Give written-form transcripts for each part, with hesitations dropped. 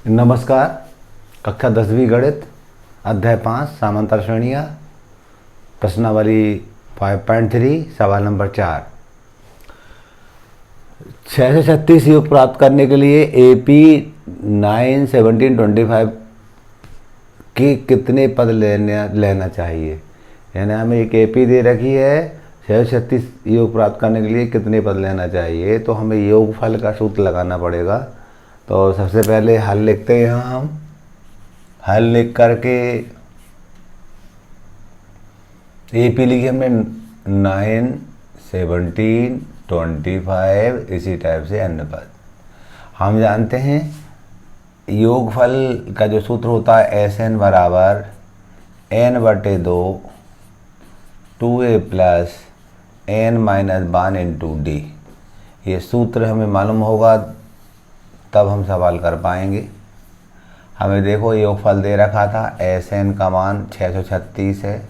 नमस्कार। कक्षा 10वीं गणित अध्याय 5 समांतर श्रेणियाँ प्रश्नावली 5.3 सवाल नंबर 4। 6 से 36 योग प्राप्त करने के लिए AP 9, 17, 25 के कितने पद लेना चाहिए। यानी हमें एक AP दे रखी है, 6 से 36 योग प्राप्त करने के लिए कितने पद लेना चाहिए, तो हमें योगफल का सूत्र लगाना पड़ेगा। तो सबसे पहले हल लिखते हैं। यहाँ हम हल लिख करके AP लिखी हमने 9, 17, 25 इसी टाइप से अन्य पद। हम जानते हैं योगफल का जो सूत्र होता है SN बराबर N/2 2A plus N-1 into D। ये सूत्र हमें मालूम होगा तब हम सवाल कर पाएंगे। हमें देखो योगफल दे रखा था, SN का मान 636 है।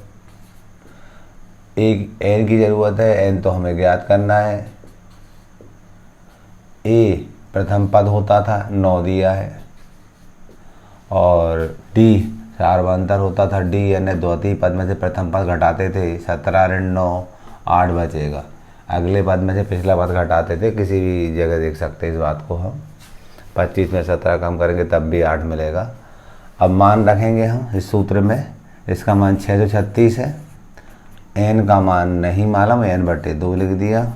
एक N की ज़रूरत है, N तो हमें ज्ञात करना है। A प्रथम पद होता था 9 दिया है, और D सार्वंतर होता था D, यानी द्वितीय पद में से प्रथम पद घटाते थे, 17 ऋण 9 8 बचेगा। अगले पद में से पिछला पद घटाते थे, किसी भी जगह देख सकते हैं इस बात को हम। 25 में 17 कम करेंगे तब भी 8 मिलेगा। अब मान रखेंगे हम इस सूत्र में, इसका मान 636 है। N का मान नहीं मालूम, N/2 लिख दिया।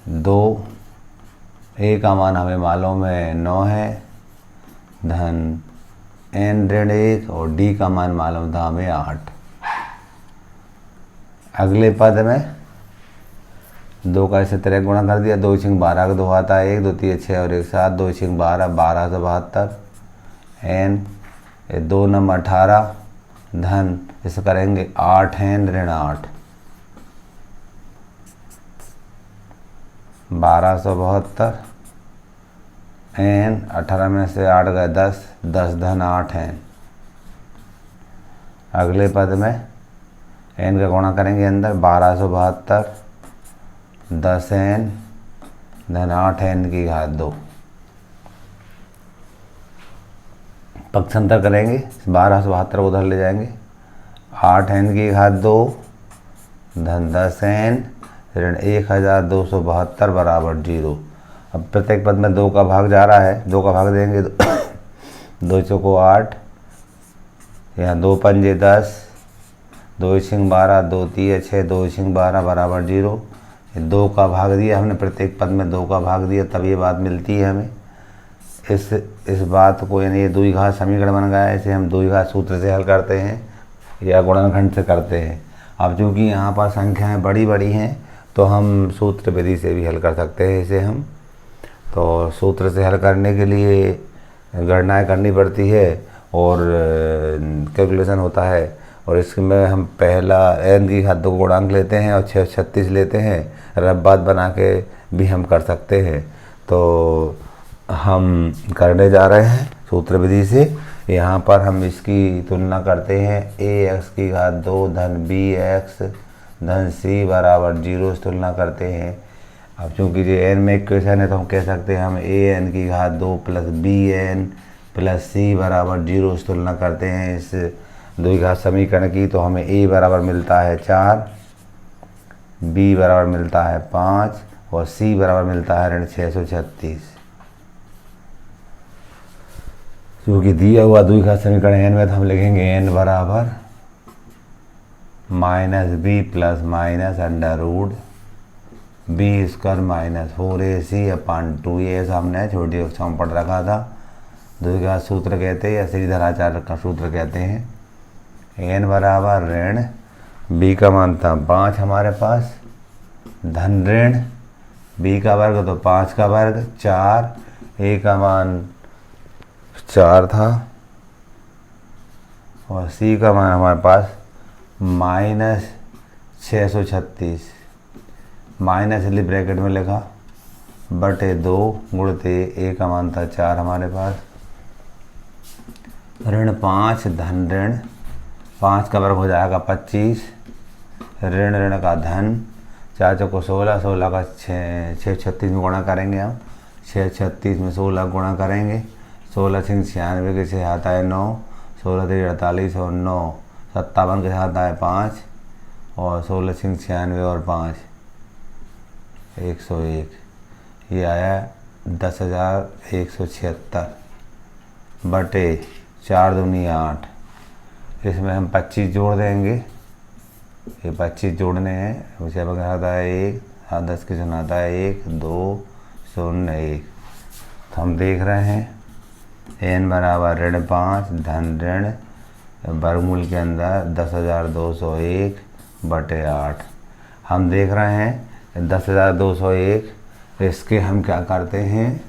2 A का मान हमें मालूम है 9 है, धन N-1, और D का मान मालूम था हमें 8। अगले पद में 2 का इससे तरह गुणा कर दिया, 2 × 12 का 2 आता है 1, 2 × 6 और 1 7, 2 × 12 1272 N 2 9 18 धन इसे करेंगे 8 N ऋण 8 1272 N 18 में से 8 गए 10 10 धन 8 N। अगले पद में N का गुणा करेंगे अंदर, 1272 10 N धन 8 N की घात 2। पक्षांतर करेंगे, 1272 उधर ले जाएंगे, 8 N की घात 2 धन 10 N ऋण 1272 बराबर 0। अब प्रत्येक पद में 2 का भाग जा रहा है, 2 का भाग देंगे 2 चौको 8, यहाँ 2 पंजे 10, 2 × 12 2 × 6, 2 × 12 बराबर 0। 2 का भाग दिया हमने, प्रत्येक पद में 2 का भाग दिया, तब ये बात मिलती है हमें। इस बात को, यानी ये द्विघात समीकरण बन गया है। इसे हम द्विघात सूत्र से हल करते हैं या गुणनखंड से करते हैं। अब चूँकि यहाँ पर संख्याएं बड़ी बड़ी हैं तो हम सूत्र विधि से भी हल कर सकते हैं इसे हम। तो सूत्र से हल करने के लिए गणनाएँ करनी पड़ती है और कैलकुलेशन होता है, और इसमें हम पहला N की घात 2 गुणांक लेते हैं और 636 लेते हैं। रब्बात बना के भी हम कर सकते हैं। तो हम करने जा रहे हैं सूत्र विधि से। यहाँ पर हम इसकी तुलना करते हैं, AX की घात 2 धन BX धन C बराबर 0 से तुलना करते हैं। अब चूँकि ये N में इक्वेशन है तो हम कह सकते हैं हम AN की घात 2 प्लस BN प्लस C बराबर 0 से तुलना करते हैं इस द्विघात समीकरण की। तो हमें A बराबर मिलता है 4, B बराबर मिलता है 5 और C बराबर मिलता है ऋण 636। क्योंकि दिया हुआ द्विघात समीकरण N में तो हम लिखेंगे N बराबर -B plus minus under root B² -4AC/2। ये हमने छोटी कक्षा में पढ़ रखा था। द्विघात सूत्र कहते हैं या श्रीधराचार्य का सूत्र कहते हैं। N बराबर ऋण B का मान था 5 हमारे पास, धन ऋण B का वर्ग तो 5 का वर्ग 4, A का मान 4 था और C का मान हमारे पास -636, माइनस इसलिए ब्रैकेट में लिखा, बटे 2 गुणते A का मान था 4 हमारे पास, ऋण 5 धन ऋण 5 का वर्ग हो जाएगा 25, ऋण ऋण का धन, 4 चौको 16, 16 का 6 36 में गुणा करेंगे हम, 6 36 में 16 गुणा करेंगे, 16 छिंग 96 के 6 आता है 9, 16 3 48 और 9 57 के 6 आता है 5 और 16 छिंग 96 और 5 101। ये आया 10,176 बटे 4 दूनी 8। इसमें हम 25 जोड़ देंगे, ये 25 जोड़ने हैं। उसे अब आता है 1, 10 के सुना आता है 1 2 0 1। तो हम देख रहे हैं n बराबर -5 धन ऋण वर्गमूल के अंदर 10,201 बटे 8। हम देख रहे हैं 10,201। इसके हम क्या करते हैं,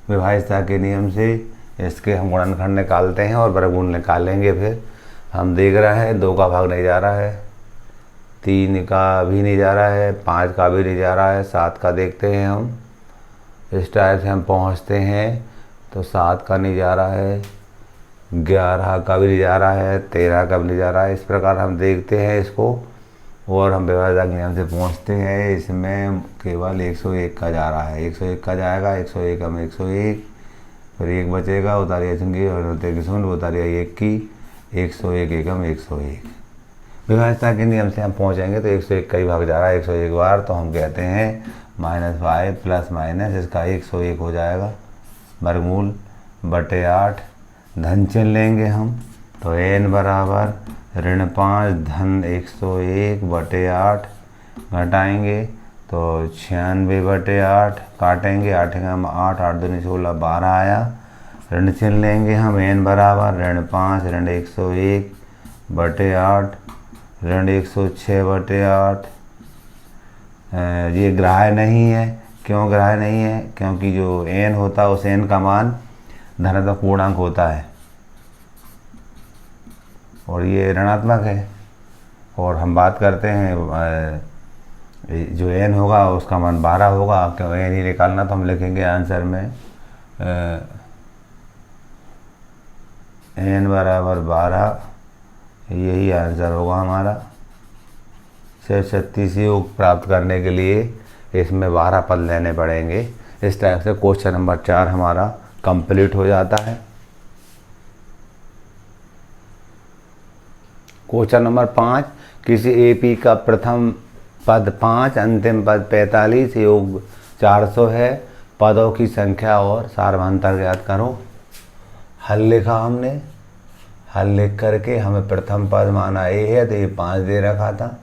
विभाज्यता के नियम से इसके हम गुणनखंड निकालते हैं और वर्गमूल निकालेंगे। फिर हम देख रहे हैं 2 का भाग नहीं जा रहा है, 3 का भी नहीं जा रहा है, 5 का भी नहीं जा रहा है, 7 का देखते हैं हम। इस टाइप से हम पहुंचते हैं तो 7 का नहीं जा रहा है, 11 का भी नहीं जा रहा है, 13 का भी नहीं जा रहा है। इस प्रकार हम देखते हैं इसको और हम विभाज्यता के नियम से पहुंचते हैं। इसमें केवल 101 का जा रहा है, 101 का जाएगा, 101 हम 101, फिर 1 बचेगा, उतारिए चुंगी और उतारिए 1 की, 101 एकम 101। विभाज्यता के नियम से हम पहुंचेंगे तो 101 का ही भाग जा रहा है 101 बार, तो हम कहते हैं -5 प्लस माइनस इसका 101 हो जाएगा वर्गमूल बटे 8। धन चिन्ह लेंगे हम तो n बराबर -5 धन 101 बटे 8 घटाएंगे तो 96 बटे 8 काटेंगे, 8 हम 8 8 दूनी 16 12 आया। ऋण चिन्ह लेंगे हम n बराबर -5 ऋण 101 बटे 8 ऋण 106 बटे 8। ये ग्राह्य नहीं है। क्यों ग्राह्य नहीं है? क्योंकि जो n होता है उस n का मान धनात्मक पूर्णांक होता है और ये ऋणात्मक है। और हम बात करते हैं जो n होगा उसका मान 12 होगा। क्यों n ही निकालना, तो हम लिखेंगे आंसर में n बराबर 12, यही आंसर होगा हमारा। सिर्फ 36 योग प्राप्त करने के लिए इसमें 12 पद लेने पड़ेंगे। इस टाइप से क्वेश्चन नंबर 4 हमारा कंप्लीट हो जाता है। क्वेश्चन नंबर 5, किसी एपी का प्रथम पद 5 अंतिम पद 45 योग 400 है, पदों की संख्या और सारभांतर ज्ञात करो। हल लिखा हमने, हल लिख करके हमें प्रथम पद माना ए है तो ये 5 दे रखा था,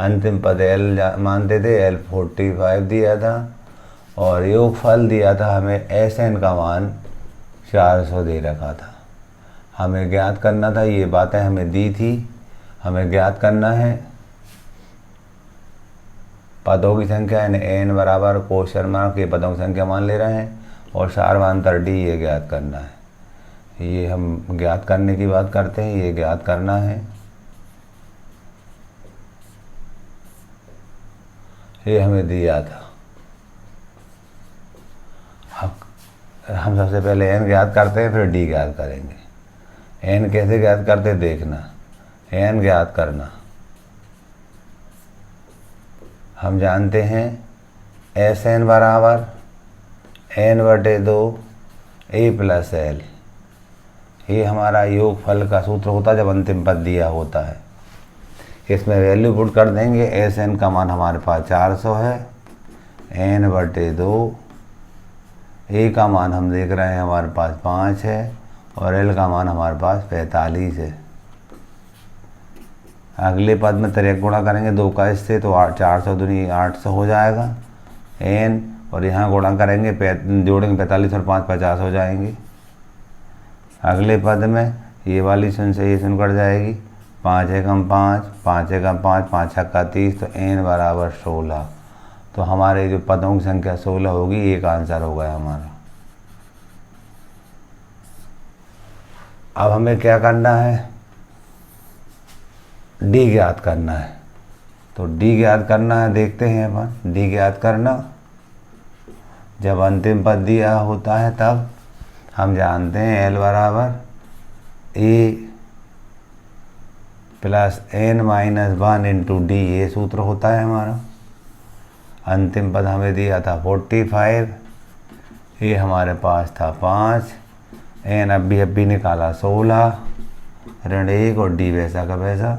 अंतिम पद एल मानते थे, एल 45 दिया था और योगफल दिया था हमें एस एन का मान 400 दे रखा था। हमें ज्ञात करना था, ये बातें हमें दी थी, हमें ज्ञात करना है पदों की संख्या यानी एन बराबर क्वेश्चन मार्क ये पदों की संख्या मान ले रहे हैं और सारभांतर डी ये ज्ञात करना है। ये हम ज्ञात करने की बात करते हैं, ये ज्ञात करना है। ये हमें दिया था। हम सबसे पहले एन ज्ञात करते हैं फिर डी ज्ञात करेंगे। एन कैसे ज्ञात करते देखना, एन ज्ञात करना हम जानते हैं एस एन बराबर एन बटे 2 ए प्लस एल। ये हमारा योगफल का सूत्र होता है जब अंतिम पद दिया होता है। इसमें वैल्यू पुट कर देंगे। एस एन का मान हमारे पास 400 है, एन बटे 2, ए का मान हम देख रहे हैं हमारे पास 5 है और एल का मान हमारे पास 45 है। अगले पद में तिरक गुणा करेंगे 2 का इससे तो 400 दूनी 800 हो जाएगा एन, और यहाँ गुणा करेंगे जोड़ेंगे 45 और 5 50 हो जाएंगे। अगले पद में ये वाली शून्य से ये शून्य कट जाएगी, 5 एकम 5, 5 एकम 5, 5 छक्का 30 तो एन बराबर 16। तो हमारे जो पदों की संख्या 16 होगी, एक आंसर हो गया हमारा। अब हमें क्या करना है, डी ज्ञात करना है। तो डी ज्ञात करना है, देखते हैं अपन डी ज्ञात करना। जब अंतिम पद दिया होता है तब हम जानते हैं एल बराबर A plus N minus 1 into D, ये सूत्र होता है हमारा। अंतिम पद हमें दिया था 45 ये हमारे पास था 5, एन अभी निकाला 16, ऋण 1 और डी वैसा का वैसा।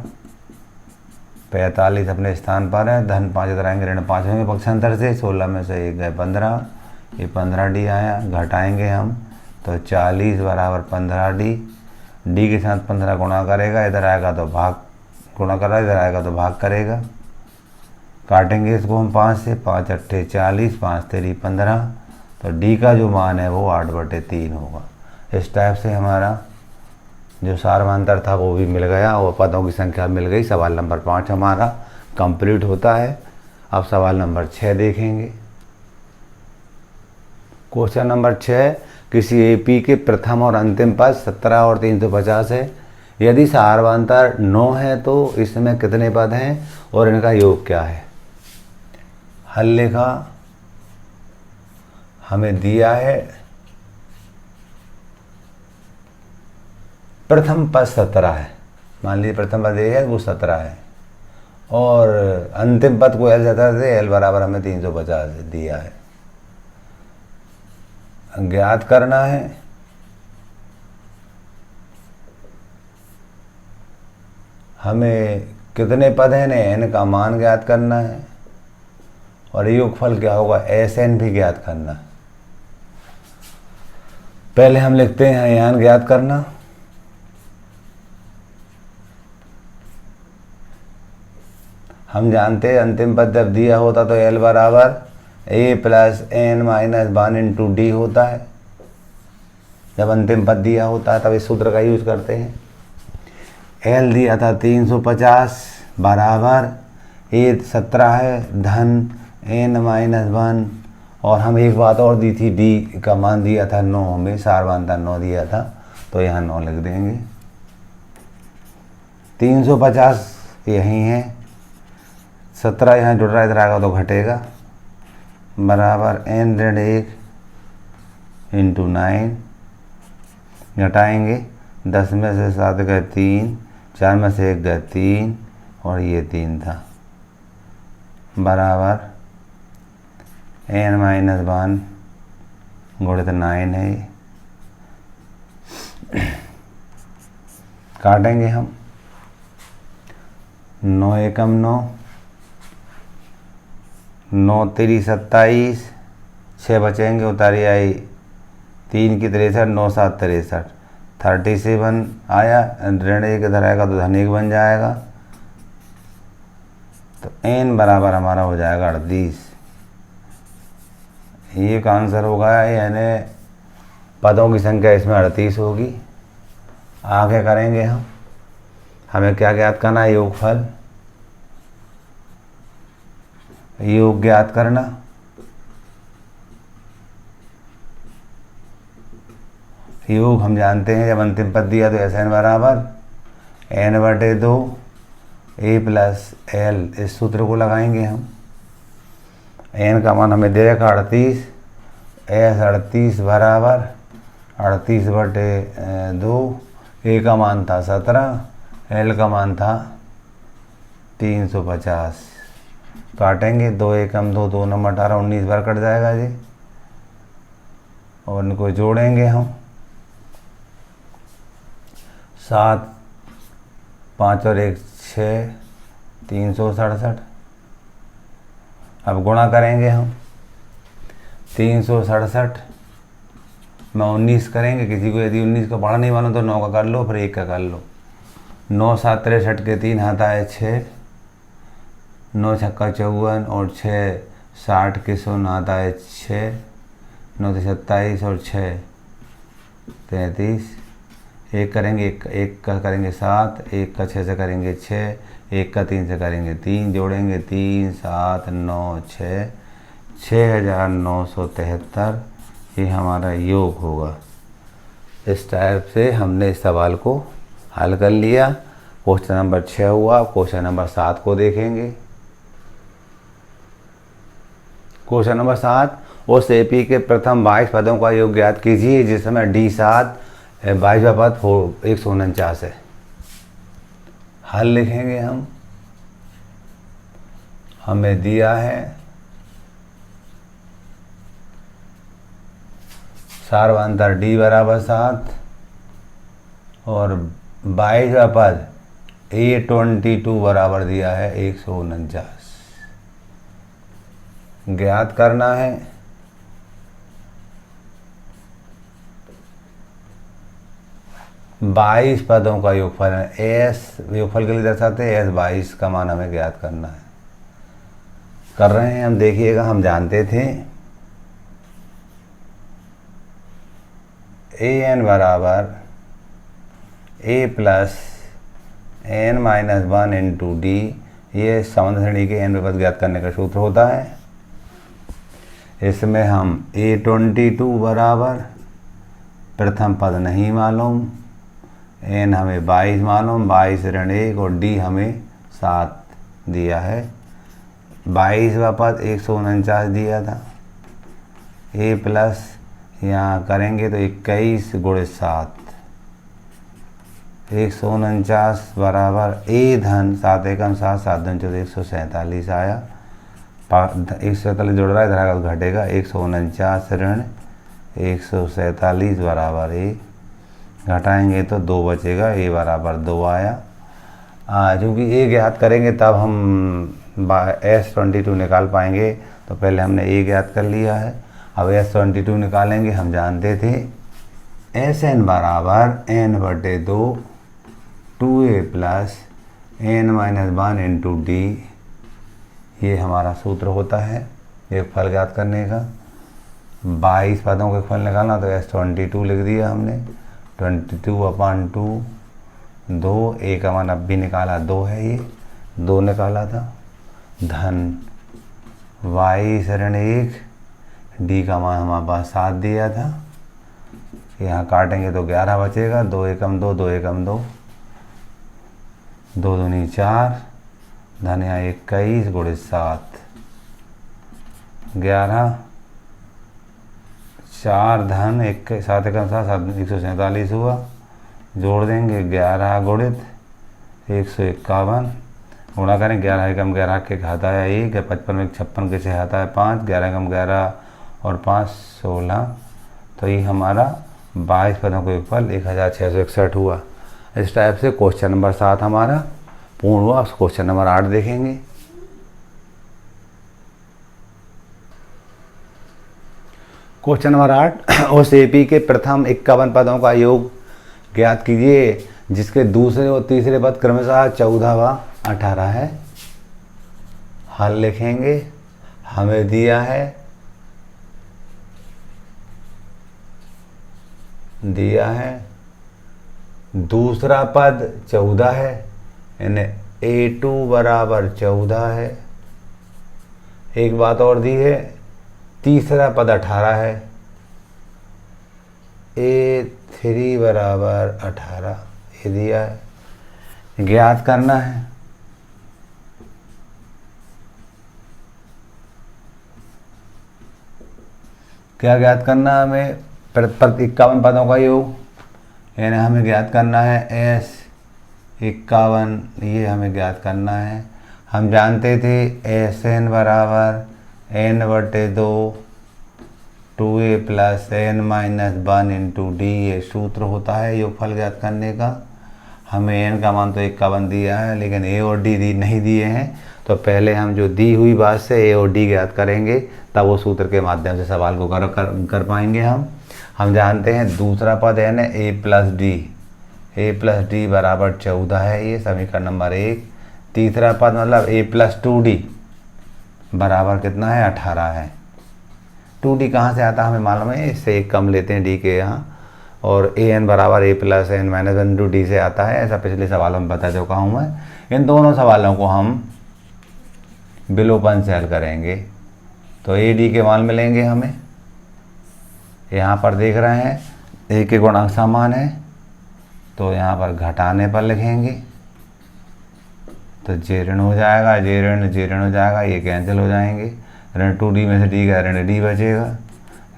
45 अपने स्थान पर है, धन 5 इधर आएंगे, ऋण 5 होंगे पक्षांतर से। 16 में से 1 गए 15, ये 15 डी आया, घटाएंगे हम तो 40 बराबर 15 डी। डी के साथ 15 गुणा करेगा, इधर आएगा तो भाग, गुणा कर रहा है इधर आएगा तो भाग करेगा। काटेंगे इसको हम 5 से, 5 अट्ठे 40, 5 तेरी 15, तो डी का जो मान है वो 8/3 होगा। इस टाइप से हमारा जो सारवांतर था वो भी मिल गया और पदों की संख्या मिल गई। सवाल नंबर 5 हमारा कंप्लीट होता है। अब सवाल नंबर 6 देखेंगे। क्वेश्चन नंबर 6, किसी एपी के प्रथम और अंतिम पद 17 और 350 है। यदि सारवांतर 9 है तो इसमें कितने पद हैं और इनका योग क्या है। हल लिखा, हमें दिया है प्रथम पद 17 है, मान लीजिए प्रथम पद ये है वो 17 है और अंतिम पद को एल 17 से, एल बराबर हमें 350 दिया है। ज्ञात करना है हमें कितने पद हैं, एन का मान ज्ञात करना है और योगफल क्या होगा एस एन भी ज्ञात करना है। पहले हम लिखते हैं यान ज्ञात करना। हम जानते हैं अंतिम पद जब दिया होता तो एल बराबर A plus N minus 1 into D होता है। जब अंतिम पद दिया होता है तब इस सूत्र का यूज करते हैं। एल दिया था 350 बराबर ए 17 है धन एन माइनस 1, और हम एक बात और दी थी, डी का मान दिया था 9, हमें सारवांतर 9 दिया था तो यहाँ 9 लिख देंगे। 350 यहीं है, 17 यहाँ जुड़ रहा है, इधर आएगा तो घटेगा, बराबर एन ऋण 1 इंटू 9, घटाएंगे 10 में से 7 गए 3, 4 में से 1 गए 3 और ये 3 था, बराबर एन माइनस 1 गुणित 9 है ये। काटेंगे हम 9 एकम 9, 9 तेरी 27, 6 बचेंगे, उतारी आई 3 की 63, 9 7 63, 37 आया, ऋण 1 इधर आएगा तो धन 1 बन जाएगा, तो एन बराबर हमारा हो जाएगा 38। ये का आंसर होगा, यानी पदों की संख्या इसमें 38 होगी। आगे करेंगे हम, हमें क्या ज्ञात करना है, योगफल, योग ज्ञात करना। योग हम जानते हैं जब अंतिम पद दिया तो एस एन बराबर n/2 ए प्लस एल, इस सूत्र को लगाएंगे हम। एन का मान हमें दे रखा 38, एस 38 बराबर 38/2, ए का मान था 17, एल का मान था 350। काटेंगे 2 एकम 2, 2 नंबर 18, 19 बार कट जाएगा जी, और इनको जोड़ेंगे हम 7, 5 और 1 6, 367। अब गुणा करेंगे हम 367 में 19 करेंगे। किसी को यदि 19 का पढ़ा नहीं मालूम तो 9 का कर लो, फिर 1 का कर लो। 9 7 63 के 3 हाथ आए 6, 9 छक्का 54 और 6 60 के 100 हाथ आए 6, 9 27 और 6 33। 1 करेंगे, 1 का करेंगे 7, 1 का 6 से करेंगे 6, 1 का 3 से करेंगे 3, जोड़ेंगे 3 7 9 6, 6973। ये हमारा योग होगा। इस टाइप से हमने इस सवाल को हल कर लिया। क्वेश्चन नंबर 6 हुआ। क्वेश्चन नंबर 7 को देखेंगे। क्वेश्चन नंबर 7, उस एपी के प्रथम 22 पदों का योग ज्ञात कीजिए जिसमें D7 22वां पद 149 है। हल लिखेंगे हम। हमें दिया है सार्वंतर डी बराबर 7 और 22वां पद A22 बराबर दिया है 149। ज्ञात करना है बाईस पदों का योगफल है। एस योगफल के लिए दर्शाते हैं, एस 22 का मान हमें ज्ञात करना है। कर रहे हैं हम, देखिएगा। हम जानते थे ए एन बराबर A plus N minus 1 into D, ये समान श्रेणी के एन पद ज्ञात करने का सूत्र होता है। इसमें हम A22 बराबर प्रथम पद नहीं मालूम, एन हमें 22 मालूम, 22 ऋण 1 और डी हमें 7 दिया है। 22वां पद 149 दिया था। ए प्लस यहाँ करेंगे तो 21 गुणे 7, 149 बराबर ए धन 7 एकम 7, 7 दूनी 14, 147 आया। 147 जुड़ रहा है, इधर का घटेगा। 149 ऋण 147 बराबर ए, घटाएंगे तो 2 बचेगा, ए बराबर 2 आया। क्योंकि ए ज्ञात करेंगे तब हम S22 निकाल पाएंगे, तो पहले हमने ए ज्ञात कर लिया है। अब S22 निकालेंगे। हम जानते थे Sn बराबर n/2 2a plus n minus 1 into D, ये हमारा सूत्र होता है एक फल ज्ञात करने का। 22 पदों के फल निकालना तो S22 लिख दिया हमने। 22/2, 2 ए का मान अब भी निकाला 2 है, ये 2 निकाला था। धन 22 ऋण 1, डी का मान हमारे पास 7 दिया था। यहाँ काटेंगे तो 11 बचेगा। 2 एकम 2, 2 एकम 2, 2 दूनी 4, धन यहाँ 21 गुणे 7, 11 4 धन 7 एकम 7, 7 147 हुआ। जोड़ देंगे 11 गुणित 151, गुणा करें 11 एकम 11 के खाता है 1, 55 में 56 के से आता है 5, 11 एकम 11 और 5 16, तो ये हमारा 22 पदों का योगफल 1661 हुआ। इस टाइप से क्वेश्चन नंबर 7 हमारा पूर्ण हुआ। क्वेश्चन नंबर 8 देखेंगे। क्वेश्चन नंबर 8, उस एपी के प्रथम 51 पदों का योग ज्ञात कीजिए जिसके दूसरे और तीसरे पद क्रमशः 14 व 18 है। हल लिखेंगे। हमें दिया है दूसरा पद 14 है, यानी A2 बराबर 14 है। एक बात और दी है, तीसरा पद 18 है, A3 बराबर 18 ये दिया है। ज्ञात करना है क्या ज्ञात करना है हमें 51 पदों का योग, यानी हमें ज्ञात करना है S51, ये हमें ज्ञात करना है। हम जानते थे Sn बराबर n/2 2a plus n minus 1 into D, ये सूत्र होता है योगफल ज्ञात करने का। हमें n का मान तो 51 दिया है, लेकिन a और d नहीं दिए हैं, तो पहले हम जो दी हुई बात से a और d ज्ञात करेंगे, तब वो सूत्र के माध्यम से सवाल को कर पाएंगे हम जानते हैं दूसरा पद है ना a प्लस डी बराबर 14 है, ये समीकरण नंबर 1। तीसरा पद मतलब a प्लस 2d बराबर कितना है 18 है। 2d कहाँ से आता है हमें मालूम है, इससे एक कम लेते हैं d के यहाँ, और an बराबर a plus n minus 1 into D से आता है, ऐसा पिछले सवालों में बता चुका हूँ मैं। इन दोनों सवालों को हम विलोपन से हल करेंगे तो a d के मान मिलेंगे हमें। यहाँ पर देख रहे हैं a के गुणांक समान है, तो यहाँ पर घटाने पर लिखेंगे तो जे ऋण हो जाएगा, जे ऋण हो जाएगा, ये कैंसिल हो जाएंगे। ऋण 2d में से d का ऋण d बचेगा,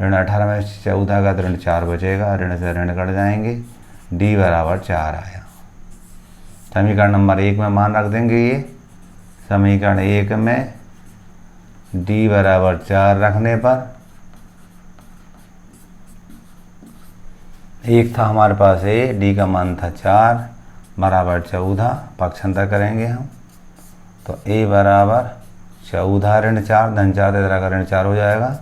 ऋण 18 में से 14 का तो ऋण 4 बचेगा, ऋण से ऋण कट जाएंगे, d बराबर 4 आया। समीकरण नंबर 1 में मान रख देंगे, ये समीकरण 1 में d बराबर 4 रखने पर एक था हमारे पास ए, डी का मान था 4 बराबर 14, पक्षांतर करेंगे हम तो ए बराबर 14 ऋण 4 धन 4 इधर का ऋण 4 हो जाएगा,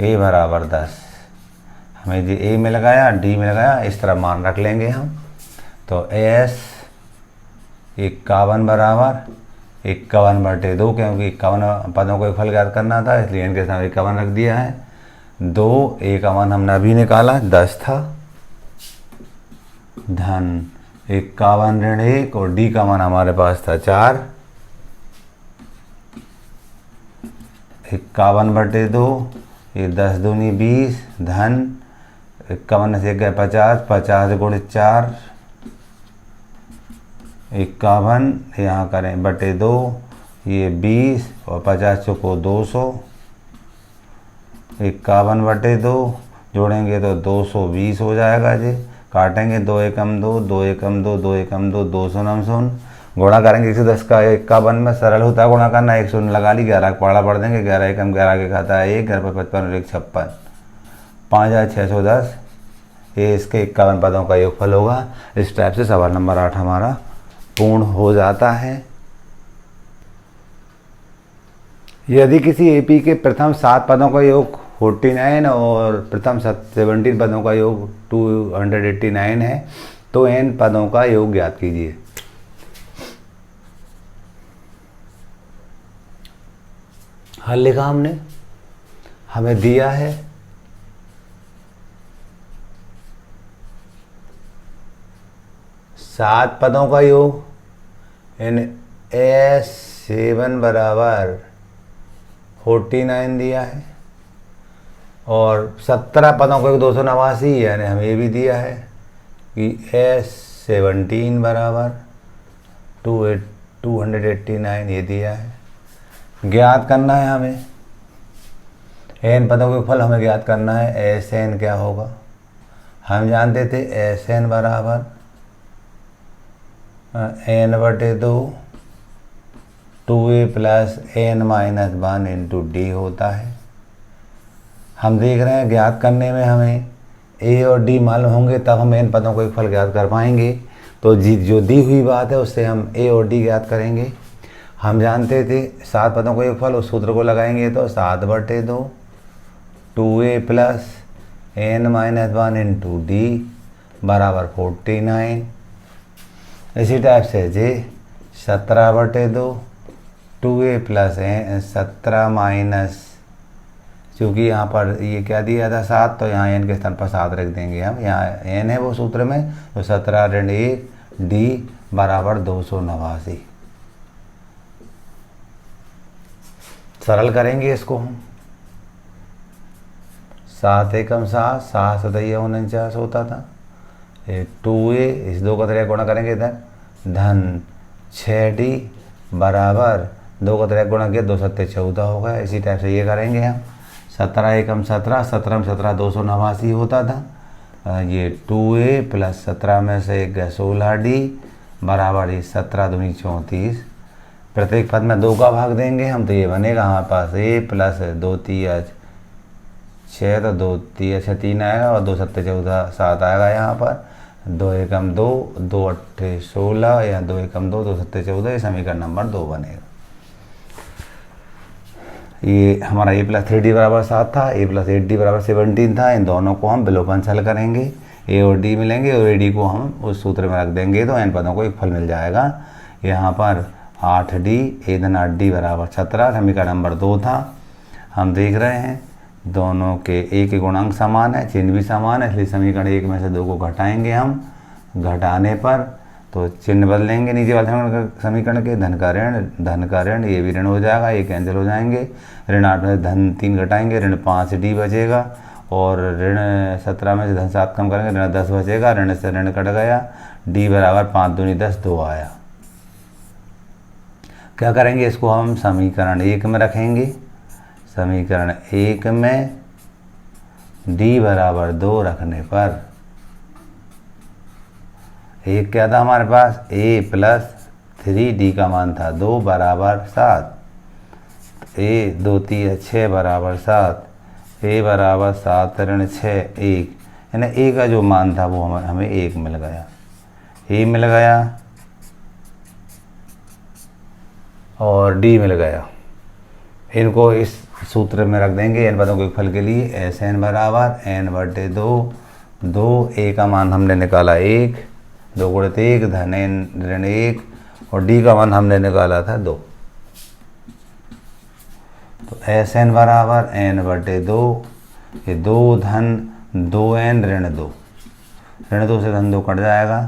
ए बराबर 10। हमें जी ए मिल गया, डी मिल गया, इस तरह मान रख लेंगे हम। तो एस 51 बराबर 51/2, क्योंकि 51 पदों को फल ज्ञात करना था इसलिए इनके सामने 51 रख दिया है। 2 ए का मान हमने अभी निकाला 10 था, धन 51 ऋण 1 और डी का मान हमारे पास था 4, 51/2, ये 10 दूनी 20, धन 51 से गए 50, 50 गुणे 4 51, यहाँ करें बटे 2, ये 20 और 50 चौको 200, 51/2 जोड़ेंगे तो 220 हो जाएगा जी। काटेंगे 2 एकम 2, 2 एकम 2, 2 एकम 2, 200 गुणा करेंगे 110 का 51 में सरल होता है गुणा करना, 1 शून्य लगा ली, 11 पढ़ा पढ़ देंगे, 11 एकम 11 के खाता है 1, 11 पर 55 और 1 56, 5610, ये इसके 51 पदों का योगफल होगा। इस टाइप से सवाल नंबर 8 हमारा पूर्ण हो जाता है। यदि किसी एपी के प्रथम 7 पदों का योग 49 और प्रथम 17 पदों का योग 289 है तो n पदों का योग ज्ञात कीजिए। हल लिखा हमने, हमें दिया है 7 पदों का योग इन S7 बराबर 49 दिया है और 17 पदों का योग 289, यानी हमें ये भी दिया है कि S17 बराबर 289 ये दिया है। ज्ञात करना है हमें n पदों के फल हमें ज्ञात करना है। Sn क्या होगा, हम जानते थे Sn बराबर n/2 2a plus n-1 into D होता है। हम देख रहे हैं ज्ञात करने में हमें a और d मालूम होंगे तब हम n पदों को फल ज्ञात कर पाएंगे। तो जो दी हुई बात है उससे हम a और d ज्ञात करेंगे। हम जानते थे 7 पदों को एक फल, उस सूत्र को लगाएंगे तो 7/2 2a plus n-1 into D बराबर 49। इसी टाइप से जी 17/2 2a प्लस 17 माइनस, चूँकि यहाँ पर ये क्या दिया था 7 तो यहाँ n के स्थान पर 7 रख देंगे हम, यहाँ n है वो सूत्र में, तो 17 ऋण 1 डी बराबर 289। सरल करेंगे इसको हम, 7 एकम 7, 7 सतैया 49 होता था, 2a इस 2 का 3 गुणा करेंगे इधर, धन 6d बराबर 2 का 3 गुणा किया 2 सत्ते 14 हो गया। इसी टाइप से ये करेंगे हम, 17 एकम 17, 17 में 17 289 होता था, ये 2a प्लस 17 में से 16d बराबर ये 17 दूनी 34। प्रत्येक पद में 2 का भाग देंगे हम तो ये बनेगा हमारे पास a प्लस 2 3 6 तो 2 3 6 3 आएगा और 2 सत्ते 14 7 आएगा यहाँ पर, 2 एकम 2 2 8 16 या 2 एकम 2 2 सत्ते 14, ये समीकरण नंबर 2 बनेगा। ये हमारा a प्लस 3d बराबर 7 था, a प्लस 8d बराबर 17 था। इन दोनों को हम विलोपन हल करेंगे, a और d मिलेंगे और a d को हम उस सूत्र में रख देंगे तो n पदों को एक फल मिल जाएगा। यहाँ पर 8d a धन 8d बराबर 17 समीकरण नंबर 2 था। हम देख रहे हैं दोनों के a के गुणांक समान है, चिन्ह भी समान है, इसलिए समीकरण 1 में से 2 को घटाएंगे हम। घटाने पर तो चिन्ह बदलेंगे नीचे वाले समीकरण के, धन का ऋण ये भी ऋण हो जाएगा, ये कैंसिल हो जाएंगे। ऋण 8 में से धन 3 घटाएंगे, ऋण 5d बचेगा और ऋण 17 में से धन 7 कम करेंगे, ऋण 10 बचेगा, ऋण से ऋण कट गया, d बराबर 5 दूनी 10 2 आया। क्या करेंगे, इसको हम समीकरण 1 में रखेंगे। समीकरण 1 में d बराबर 2 रखने पर एक क्या था हमारे पास, a प्लस 3d का मान था 2 बराबर 7, a 2 3 6 बराबर 7, a बराबर 7 ऋण 6 1, है ना। ए का जो मान था वो हमें 1 मिल गया, ए मिल गया और डी मिल गया। इनको इस सूत्र में रख देंगे n पदों के फल के लिए। एस एन बराबर n/2, 2 ए का मान हमने निकाला 1, 2 गुणित 1 धन n ऋण 1 और डी का मान हमने निकाला था 2। तो एस एन बराबर n/2, ये 2 धन 2n ऋण 2, ऋण 2 से धन 2 कट जाएगा।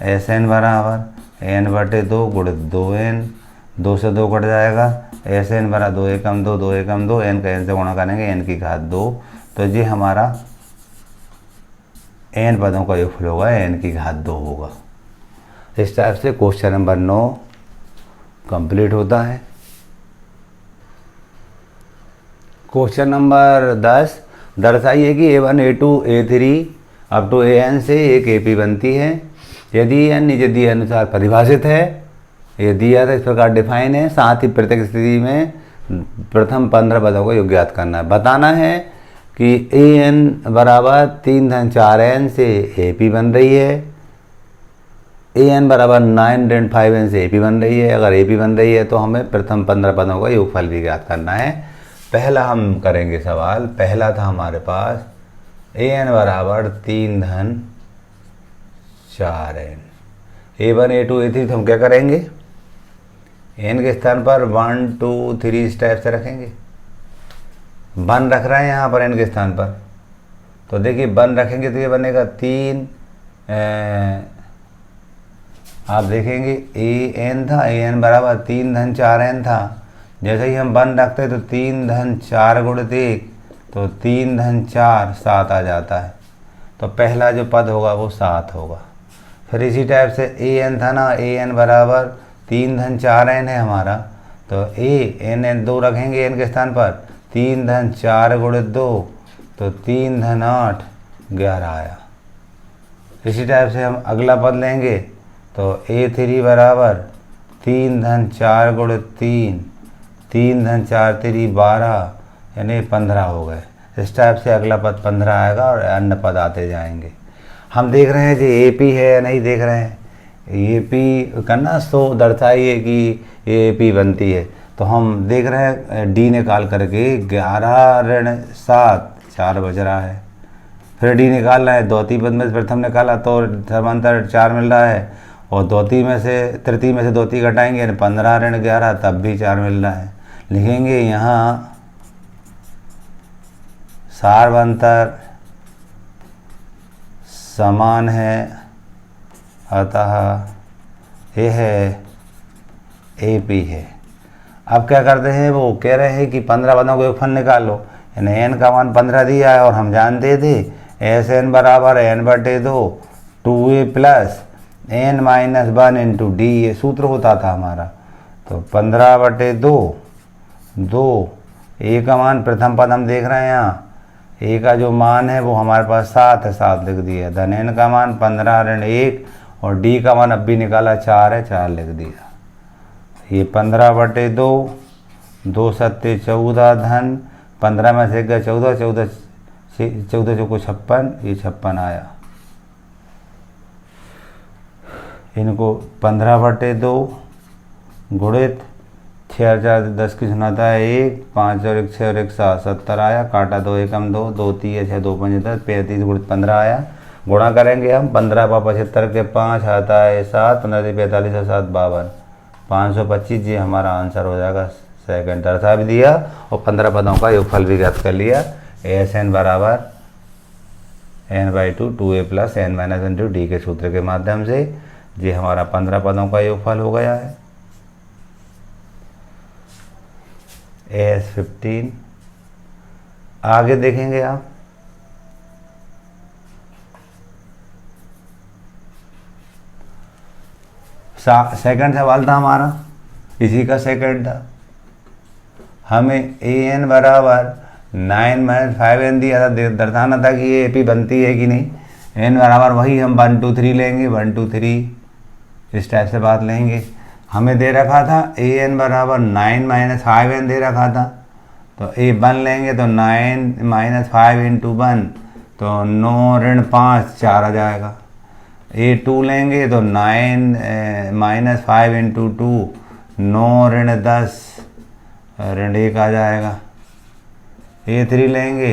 एस एन बराबर n/2 गुणित 2n, 2 से 2 कट जाएगा। एस एन बराबर 2 एकम 2, 2 एकम 2, n का n से गुणा करेंगे n की घात 2। तो ये हमारा n पदों का योगफल होगा, n की घात 2 होगा। इस टाइप से क्वेश्चन नंबर 9 कंप्लीट होता है। क्वेश्चन नंबर 10, दर्शाइए कि a1, a2, a3 up to an से एक AP बनती है यदि n नीचे दिए अनुसार परिभाषित है। ये दिया था इस प्रकार डिफाइन है। साथ ही प्रत्येक स्थिति में प्रथम 15 पदों को योग ज्ञात करना है। बताना है कि an बराबर 3 धन 4n से AP बन रही है, an बराबर 9 ऋण 5n से AP बन रही है। अगर AP बन रही है तो हमें प्रथम 15 पदों का योगफल भी ज्ञात करना है। पहला हम करेंगे सवाल। पहला था हमारे पास an बराबर 3 धन 4n, a1, a2, a3। तो हम क्या करेंगे, n के स्थान पर 1 2 3 इस टाइप से रखेंगे। 1 रख रहे हैं यहाँ पर n के स्थान पर। तो देखिए 1 रखेंगे तो ये बनेगा 3, आप देखेंगे an था, an बराबर 3 धन 4n था। जैसे ही हम 1 रखते तो 3 धन 4 गुणित 1, तो 3 धन 4 7 आ जाता है। तो पहला जो पद होगा वो 7 होगा। फिर इसी टाइप से an था ना, an बराबर 3 धन 4n है हमारा। तो n 2 रखेंगे n के स्थान पर, 3 धन 4 गुणित 2, तो 3 धन 8 11 आया। इसी टाइप से हम अगला पद लेंगे तो a3 बराबर 3 धन 4 गुणित 3, 3 धन 4 3 12 यानी 15 हो गए। इस टाइप से अगला पद 15 आएगा और अन्य पद आते जाएंगे। हम देख रहे हैं जी AP है या नहीं देख रहे हैं। AP करना तो दर्शाइए कि ये AP बनती है। तो हम देख रहे हैं D निकाल करके 11 ऋण 7 4 बज रहा है। फिर D निकालना है, द्वितीय पद में प्रथम निकाला तो समांतर 4 मिल रहा है और द्वितीय में से तृतीय में से द्वितीय घटाएंगे 15 ऋण 11 तब भी 4 मिल रहा है। लिखेंगे यहाँ सार्वंतर समान है, अतः यह AP है। अब क्या करते हैं, वो कह रहे हैं कि 15 पदों को योगफल निकाल लो। यानी n का मान 15 दिया है और हम जानते थे SN बराबर n/2 2a plus n minus 1 into D, ये सूत्र होता था हमारा। तो 15/2, 2 a का मान प्रथम पद हम देख रहे हैं यहाँ, a का जो मान है वो हमारे पास 7 है, 7 लिख दिया। धन n का मान 15 ऋण 1 और d का मान अब भी निकाला 4 है, 4 लिख दिया। ये 15/2, 2 सत्ते 14 धन 15 में से गया 14, 14 चौको 56, ये 56 आया। इनको 15/2 गुणित 6 और 4 10 की सुनाता है 1, 5 और 1 6 और 1 7, 70 आया। काटा 2 एकम 2, 2 3 6 2 5 10, 35 गुणित 15 आया। गुणा करेंगे हम 15 × 75 के 5 आता है 7, 15 से 45 और 7 52, 525। ये हमारा आंसर हो जाएगा। सेकंड दर्शा भी दिया और 15 पदों का योगफल भी ज्ञात कर लिया। SN बराबर n/2 2a plus n minus into D के सूत्र के माध्यम से ये हमारा 15 पदों का योगफल हो गया है। AS15 आगे देखेंगे आप। सेकंड सवाल था हमारा, इसी का सेकंड था। हमें an बराबर 9 - 5n दिया था, दर्शाना था कि ये AP बनती है कि नहीं। n बराबर वही हम 1 2 3 लेंगे, 1 2 3 इस टाइप से बात लेंगे। हमें दे रखा था an बराबर 9 - 5n दे रखा था, तो a 1 लेंगे तो 9 - 5 × 1, तो 9 ऋण 5 4 आ जाएगा। A2 लेंगे तो 9 माइनस 5 इंटू 2 9 ऋण 10 ऋण 1 आ जाएगा। A3 लेंगे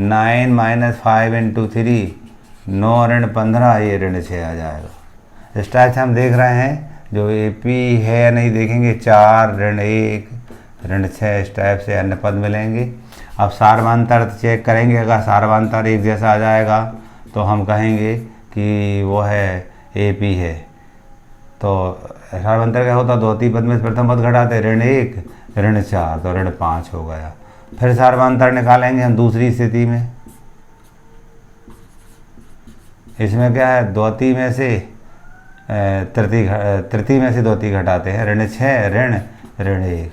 9 माइनस 5 इंटू 3 9 ऋण 15 ये ऋण 6 आ जाएगा। इस टाइप से हम देख रहे हैं जो AP है या नहीं देखेंगे 4 ऋण 1 ऋण 6 इस टाइप से अन्य पद मिलेंगे। अब सारवांतर चेक करेंगे, अगर सारवांतर एक जैसा आ जाएगा तो हम कहेंगे कि वो है AP है। तो सारवांतर क्या होता, द्वितीय पद में प्रथम पद घटाते ऋण 1 ऋण 4 तो ऋण 5 हो गया। फिर सारवांतर निकालेंगे हम दूसरी स्थिति में। इसमें क्या है, द्वितीय में से तृतीय में से द्वितीय घटाते हैं। ऋण 6 ऋण 1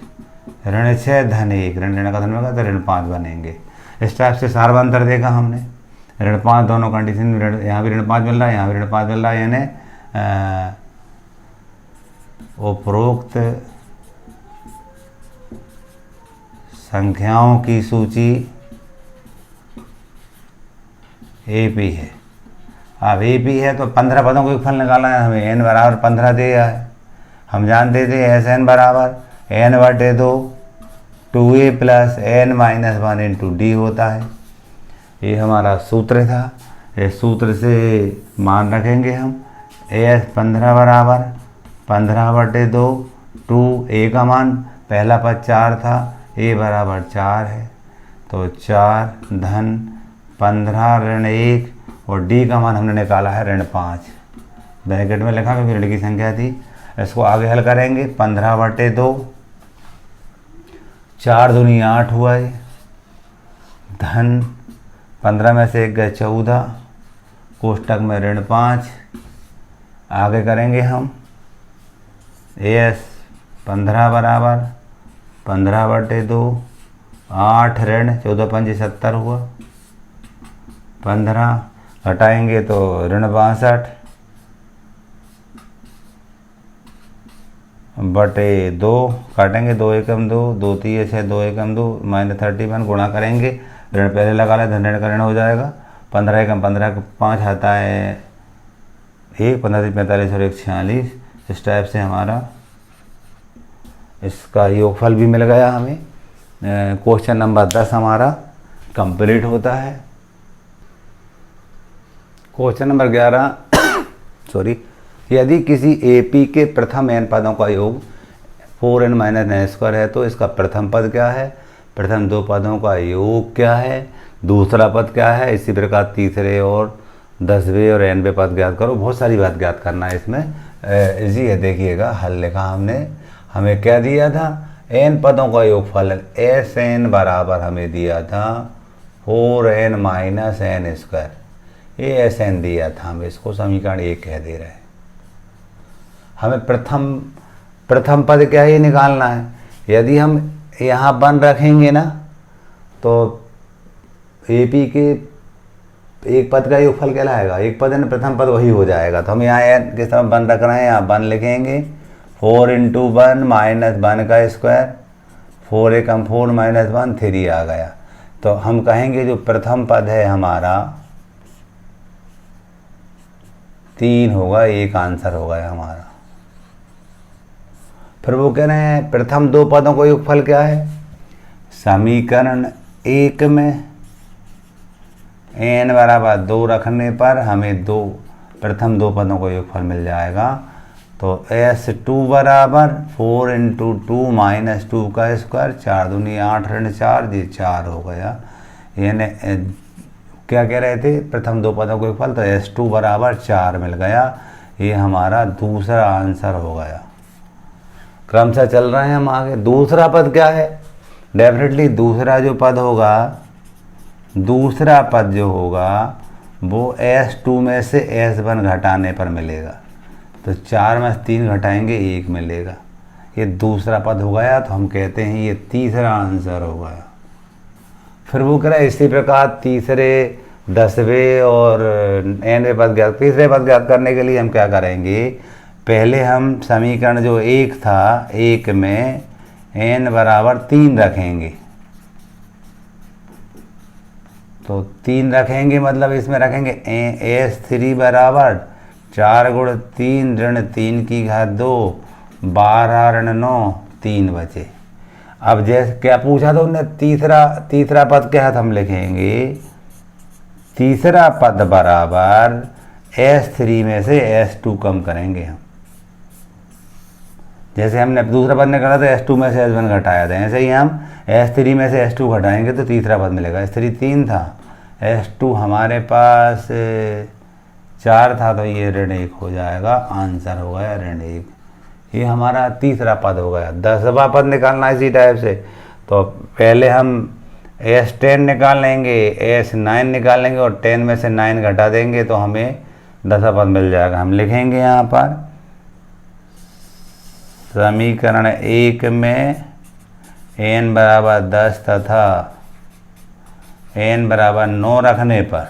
ऋण 6 धन 1 ऋण का धन होगा तो ऋण 5 बनेंगे। इस टाइप से सारवांतर देखा हमने। ऋण 5 दोनों कंडीशन में यहाँ भी ऋण 5 मिल रहा है, यहाँ भी ऋण 5 मिल रहा है, यानी उपरोक्त संख्याओं की सूची AP है। अब AP है तो 15 पदों को एक फल निकालना है हमें। n बराबर 15 दिया है। हम जानते थे SN बराबर n/2 2a plus n minus 1 into D होता है। ये हमारा सूत्र था। इस सूत्र से मान रखेंगे हम। AS 15 बराबर 15/2 2a का मान पहला पद 4 था, a बराबर 4 है तो 4 धन 15 ऋण 1 और d का मान हमने निकाला है ऋण 5। ब्रैकेट में लिखा क्योंकि ऋण की संख्या थी। इसको आगे हल करेंगे। 15/2 4 दूनी 8 हुआ है, धन 15 में से 1 गए 14 कोष्टक में ऋण 5। आगे करेंगे हम। AS 15 बराबर 15/2 8 ऋण 14 5 70 हुआ, 15 घटाएंगे तो ऋण 62 बटे 2 काटेंगे 2 एकम 2 2 3 6 2 एकम 2 -31 गुणा करेंगे। ऋण पहले लगा ले, धन ऋण का ऋण हो जाएगा। 15 एकम 15 5 आता है 1 15 45 और 1 46। इस टाइप से हमारा इसका योगफल भी मिल गया हमें। क्वेश्चन नंबर 10 हमारा कंप्लीट होता है। क्वेश्चन नंबर 11 यदि किसी AP के प्रथम n पदों का योग 4n माइनस n² है तो इसका प्रथम पद क्या है, प्रथम 2 पदों का योग क्या है, दूसरा पद क्या है, इसी प्रकार तीसरे और 10वें और nवें पद ज्ञात करो। बहुत सारी बात ज्ञात करना है इसमें। इजी है, देखिएगा हल लिखा हमने। हमें क्या दिया था, n पदों का योगफल SN बराबर हमें दिया था 4n माइनस n²। ये SN दिया था, हम इसको समीकरण 1 कह दे रहे हैं। हमें प्रथम पद क्या ही निकालना है। यदि हम यहाँ 1 रखेंगे ना तो AP के एक पद का योगफल कहलाएगा। एक पद है प्रथम पद वही हो जाएगा। तो हम यहाँ किस तरह 1 रख रहे हैं, यहाँ 1 लिखेंगे। 4 इंटू 1 माइनस 1 का स्क्वायर 4 एकम 4 माइनस 1 3 आ गया। तो हम कहेंगे जो प्रथम पद है हमारा 3 होगा, एक आंसर हो गया हमारा। फिर वो कह रहे हैं प्रथम 2 पदों का योगफल क्या है। समीकरण 1 में n बराबर 2 रखने पर हमें प्रथम 2 पदों का योगफल मिल जाएगा। तो S2 बराबर 4 इंटू 2 माइनस 2 का स्क्वायर 4 दूनी 8 ऋण 4 ये 4 हो गया। यानी क्या कह रहे थे, प्रथम 2 पदों का योगफल, तो S2 बराबर 4 मिल गया। ये हमारा दूसरा आंसर हो गया। क्रमशः चल रहे हैं हम आगे। दूसरा पद क्या है, डेफिनेटली दूसरा जो पद होगा, दूसरा पद जो होगा वो S2 में से S1 घटाने पर मिलेगा। तो 4 में 3 घटाएंगे 1 मिलेगा। ये दूसरा पद हो गया। तो हम कहते हैं ये तीसरा आंसर हो गया। फिर वो कह रहा है इसी प्रकार तीसरे 10वें और nवें पद ज्ञात। तीसरे पद ज्ञात करने के लिए हम क्या करेंगे, पहले हम समीकरण जो 1 था 1 में n बराबर 3 रखेंगे। तो तो 3 रखेंगे, मतलब इसमें रखेंगे S3 बराबर 4 गुण 3 ऋण 3 की घात 2 12 ऋण 9 3 बचे। अब जैसे क्या पूछा था उन्होंने, तीसरा पद क्या है, हम लिखेंगे तीसरा पद बराबर S3 में से S2 कम करेंगे हम। जैसे हमने दूसरा पद निकाला था S2 में से S1 घटाया था, ऐसे ही हम S3 में से S2 घटाएंगे तो तीसरा पद मिलेगा। S3 3 था, S2 हमारे पास 4 था, तो ये ऋण 1 हो जाएगा। आंसर हो गया ऋण 1। ये हमारा तीसरा पद हो गया। 10वां पद निकालना इसी टाइप से, तो पहले हम S10 निकाल लेंगे, S9 निकाल लेंगे और 10 में से 9 घटा देंगे तो हमें 10वां पद मिल जाएगा। हम लिखेंगे यहाँ पर समीकरण 1 में n बराबर 10 तथा n बराबर 9 रखने पर,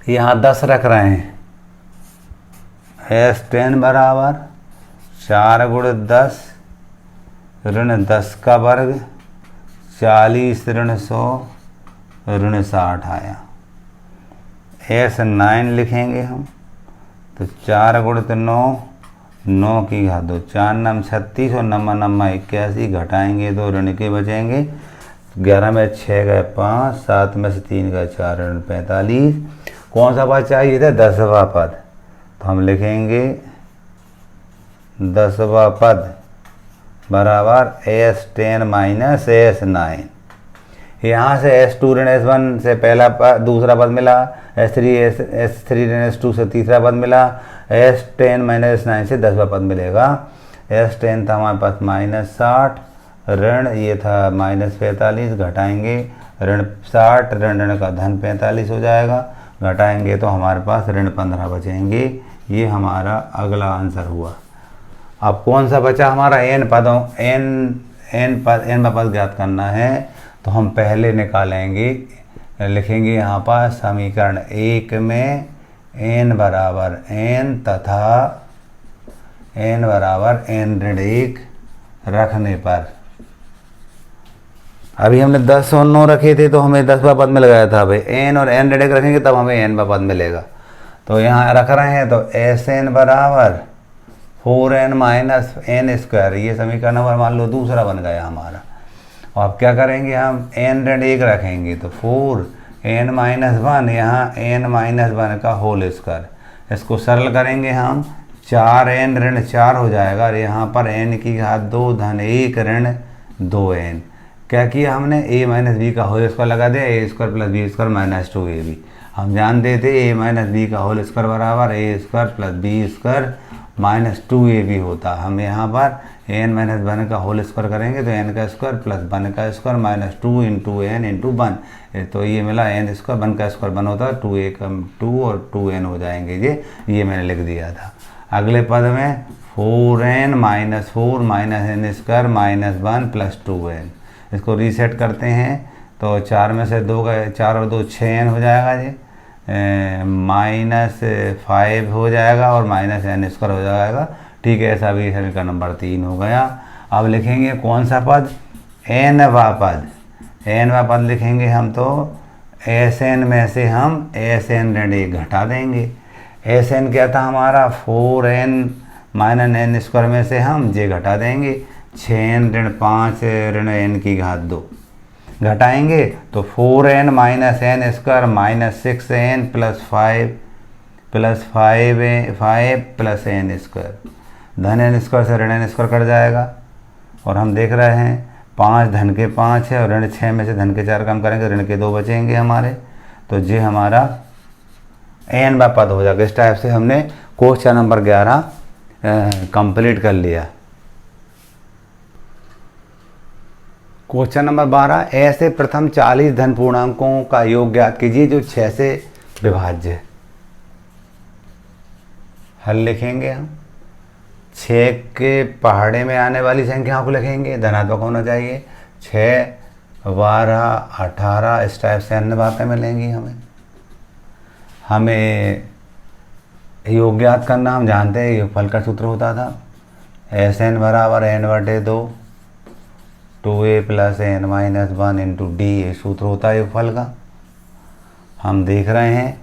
यहाँ 10 रख रहे हैं, S10 बराबर 4 गुण 10 ऋण 10 का वर्ग 40 ऋण 100 ऋण 60 आया। S9 लिखेंगे हम, तो 4 गुण 9 9 की घात 2 4 नम 36 और 9 नम 81 घटाएंगे तो ऋण के बचेंगे। 11 में 6 गए 5, 7 में से 3 गए 4 ऋण 45। कौन सा पद चाहिए था, 10वां पद, तो हम लिखेंगे 10वां पद बराबर S10 माइनस S9। यहाँ से S2 ऋण S1 से दूसरा पद मिला, S3 ऋण S2 से तीसरा पद मिला, S10 माइनस S9 से 10वां पद मिलेगा। S10 था हमारे पास -60 ऋण, ये था -45, घटाएंगे ऋण 60 ऋण का धन 45 हो जाएगा, घटाएंगे तो हमारे पास ऋण 15 बचेंगे। ये हमारा अगला आंसर हुआ। अब कौन सा बचा हमारा, n पद ज्ञात करना है, तो हम पहले निकालेंगे, लिखेंगे यहाँ पर समीकरण 1 में n बराबर n तथा n बराबर n ऋण 1 रखने पर, अभी हमने 10 और 9 रखे थे तो हमें 10वां पद मिल गया था। भाई n और n ऋण 1 रखेंगे तब हमें nवां पद मिलेगा। तो यहाँ रख रहे हैं, तो Sn बराबर 4n माइनस n स्क्वायर, ये समीकरण नंबर मान लो दूसरा बन गया हमारा। और अब क्या करेंगे, हम n ऋण 1 रखेंगे तो 4n माइनस 1, यहाँ n माइनस 1 का होल स्क्वायर, इसको सरल करेंगे हम, 4n ऋण 4 हो जाएगा और यहाँ पर n की घात 2 धन 1 ऋण 2n। क्या किया हमने, a माइनस बी का होल स्क्वायर लगा दिया, a square plus B square minus 2ab। हम जानते थे a माइनस बी का होल स्क्वायर बराबर a square plus B square minus 2ab होता। हम यहाँ पर n माइनस 1 का होल स्क्वायर करेंगे तो n का स्क्वायर प्लस 1 का square minus 2 into n into 1, तो ये मिला n स्क्वायर, 1 का स्क्वायर 1 होता है, 2a कम 2 और 2n हो जाएंगे। ये मैंने लिख दिया था। अगले पद में 4n minus 4 minus n square minus 1 plus 2n, इसको रीसेट करते हैं तो 4 में से 2 गए, 4 और 2 6n हो जाएगा जी, -5 हो जाएगा और माइनस n स्क्वायर हो जाएगा। ठीक है, ऐसा भी समीकरण नंबर 3 हो गया। अब लिखेंगे कौन सा पद, nवां पद लिखेंगे हम, तो Sn में से हम Sn ऋण 1 घटा देंगे। Sn क्या था हमारा, 4n माइनस n स्क्वायर में से हम j घटा देंगे, 6n ऋण 5 ऋण n की घात 2 घटाएंगे तो 4n minus n square minus 6n plus 5 plus 5 plus n square, धन n स्क्वायर से ऋण n स्क्वायर कट जाएगा। और हम देख रहे हैं 5 धन के 5 है और ऋण 6 में से धन के 4 कम करेंगे, ऋण के 2 बचेंगे हमारे, तो ये हमारा nवां पद हो जाएगा। इस टाइप से हमने क्वेश्चन नंबर 11 कंप्लीट कर लिया। क्वेश्चन नंबर 12, ऐसे प्रथम 40 धन पूर्णांकों का योग ज्ञात कीजिए जो 6 से विभाज्य है। हल लिखेंगे हम, 6 के पहाड़े में आने वाली संख्याओं को लिखेंगे, धनात्मक होना चाहिए, 6 12 18, इस टाइप से अन्य बातें मिलेंगी हमें योग ज्ञात करना। हम जानते हैं योगफल का सूत्र होता था Sn बराबर n/2 2a plus n minus 1 into D, ये सूत्र होता है योगफल का। हम देख रहे हैं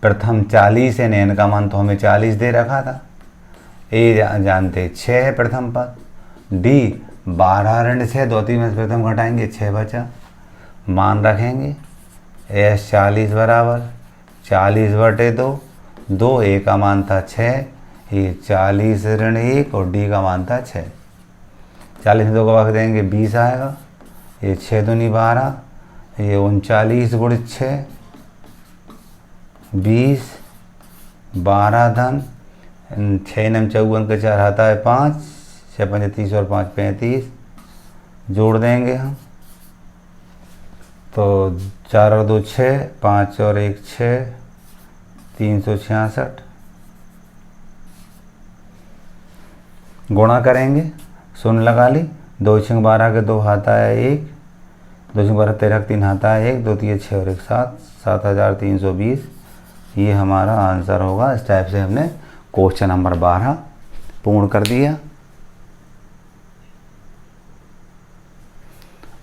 प्रथम 40 है, n का मान तो हमें 40 दे रखा था। a जानते 6 है प्रथम पद, d 12 ऋण 6, दो तीन में से प्रथम घटाएंगे 6 बचा, मान रखेंगे s 40 बराबर 40 बटे 2, 2 a का मान था 6, ये 40 ऋण 1 और d का मान था 6। 40 में 2 का भाग देंगे 20 आएगा, ये 6 दूनी 12, ये 39 गुणित 6 20, 12 धन 6 नम 54 का 4 आता है 5, 6 पंजे 30 और 5 35, जोड़ देंगे हम तो 4 और 2 6, 5 और 1 6, 366, गुणा करेंगे, शून्य लगा ली, 2 6 12 के 2 आता है 1, 2 6 12 13 3 आता है 1, 2 3 6 और 1 7, 7320, ये हमारा आंसर होगा। इस टाइप से हमने क्वेश्चन नंबर 12 पूर्ण कर दिया।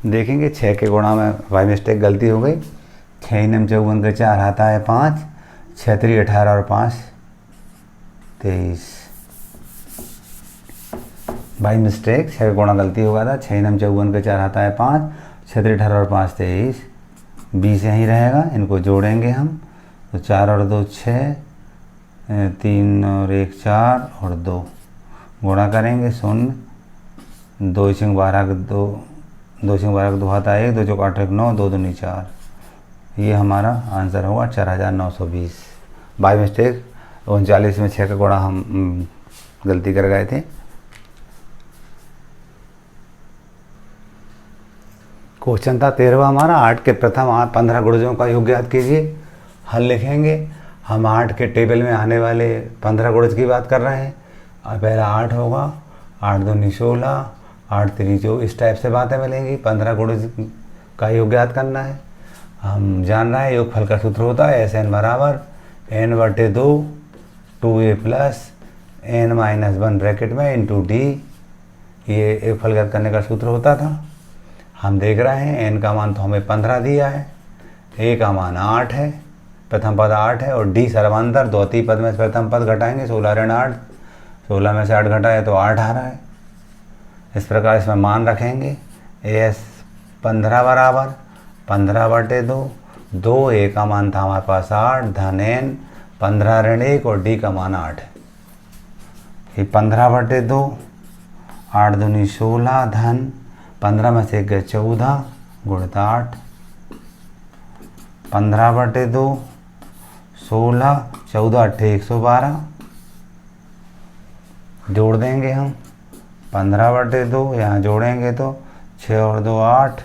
देखेंगे 6 के गुणा में बाई मिस्टेक गलती हो गई, 6 नम 54 के 4 आता है 5, 6 3 18 और 5 23, बाई मिस्टेक 6 का गुणा गलती हो गया था, 6 नम 54 के 4 आता है 5, 6 3 18 और 5 23, 20 यहीं रहेगा, इनको जोड़ेंगे हम तो 4 और 2 6, 3 और 1 4 और 2, गुणा करेंगे शून्य, 2 6 12 के 2, 2 6 12 के 2 आता है 1, 2 4 8 1 9, 2 दूनी 4, ये हमारा आंसर होगा 4920। बाई मिस्टेक 39 में 6 का गुणा हम गलती कर गए थे। क्वेश्चन था 13वां हमारा, 8 के प्रथम 15 गुणजों का योग ज्ञात कीजिए। हल लिखेंगे, हम 8 के टेबल में आने वाले 15 गुणज की बात कर रहे हैं। पहला 8 होगा, 8 दूनी 16, 8 3 जो इस टाइप से बातें मिलेंगी। 15 गुणज का योग ज्ञात करना है। हम जान रहे हैं योगफल का सूत्र होता है SN बराबर n बटे 2 2a plus n minus 1 bracket में इंटू डी, ये योगफल ज्ञात करने का सूत्र होता था। हम देख रहे हैं n का मान तो हमें 15 दिया है, a का मान 8 है, प्रथम पद 8 है और d सर्वांतर द्वितीय पद में प्रथम पद घटाएंगे 16 ऋण 8, 16 में से 8 घटाए तो 8 आ रहा है। इस प्रकार इसमें मान रखेंगे as 15 बराबर 15 बटे 2, 2 a का मान था हमारे पास 8 धन n 15 ऋण 1 और d का मान 8 है। ये 15 बटे 2, 8 दूनी 16 धन 15 में से 14 गुणित 8, 15 बटे 2 16, 14 8 112, जोड़ देंगे हम 15 बटे 2, यहाँ जोड़ेंगे तो 6 और 2 8,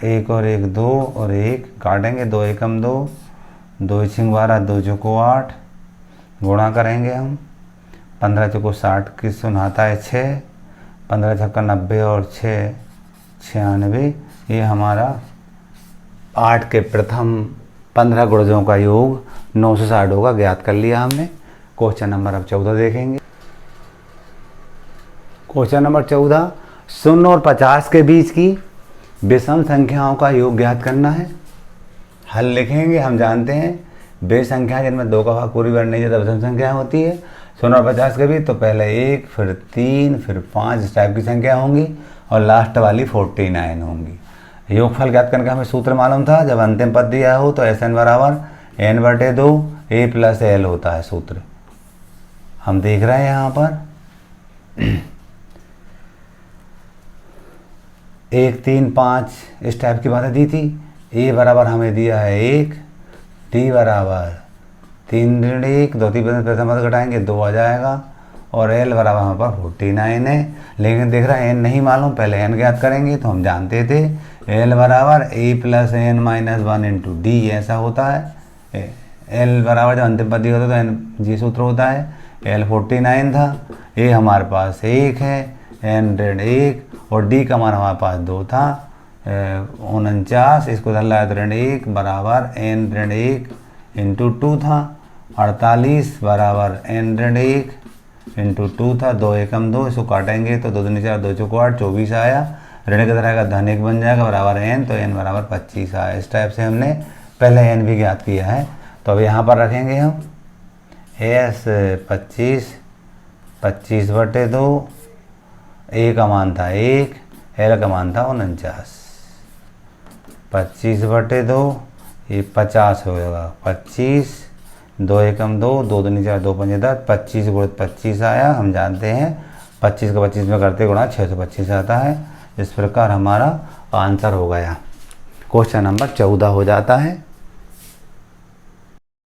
1 और 1 2 और 1 काटेंगे, 2 एकम 2, 2 6 12, 2 चौको 8, गुणा करेंगे हम 15 चौको 60 की शून्य आता है 6, 15 छक्का 90 और 6 96, ये हमारा 8 के प्रथम 15 गुणजों का योग 960 होगा, ज्ञात कर लिया हमने। क्वेश्चन नंबर अब 14 देखेंगे। क्वेश्चन नंबर 14, 0 और 50 के बीच की विषम संख्याओं का योग ज्ञात करना है। हल लिखेंगे, हम जानते हैं वे संख्या जिनमें 2 का भाग पूरी बार नहीं जाता विषम संख्या होती है। 0 और 50 के बीच तो पहले 1 फिर 3 फिर 5 इस टाइप की संख्या होंगी और लास्ट वाली 49 होंगी। योगफल ज्ञात करने का हमें सूत्र मालूम था, जब अंतिम पद दिया हो तो SN बराबर n बटे 2 a प्लस l होता है सूत्र। हम देख रहे हैं यहाँ पर 1 3 5 इस टाइप की बातें दी थी। a बराबर हमें दिया है 1, d बराबर 3 ऋण 1, दो तीन प्रथम पद घटाएंगे 2 आ जाएगा और l बराबर हमारे पास 49 है। लेकिन देख रहे हैं n नहीं मालूम, पहले n ज्ञात करेंगे तो हम जानते थे l बराबर a plus n minus 1 into D, ऐसा होता है। l बराबर जब अंतिम पद दिया होता है तो n जी सूत्र होता है। l 49 था, a हमारे पास 1 है, n ऋण 1 और d का मान हमारे पास 2 था 49, इसको धर लाया तो ऋण 1 बराबर n ऋण 1 इंटू 2 था। 48 बराबर n ऋण 1 इंटू 2 था, 2 एकम 2, इसको काटेंगे तो 2 दूनी 4 2 चौको 8 24 आया। ऋण की तरह का धन 1 बन जाएगा बराबर n, तो n बराबर 25 आया। इस टाइप से हमने पहले n भी ज्ञात किया है। तो अब यहाँ पर रखेंगे हम s 25/2, a का मान था 1, l का मान था 49। 25/2 ये 50 होगा, 25, 2 एकम 2, 2 दूनी 4, 2 पंजे 10, 25 गुणित 25 आया। हम जानते हैं 25 को 25 में करते गुणा 625 आता है। इस प्रकार हमारा आंसर हो गया, क्वेश्चन नंबर 14 हो जाता है।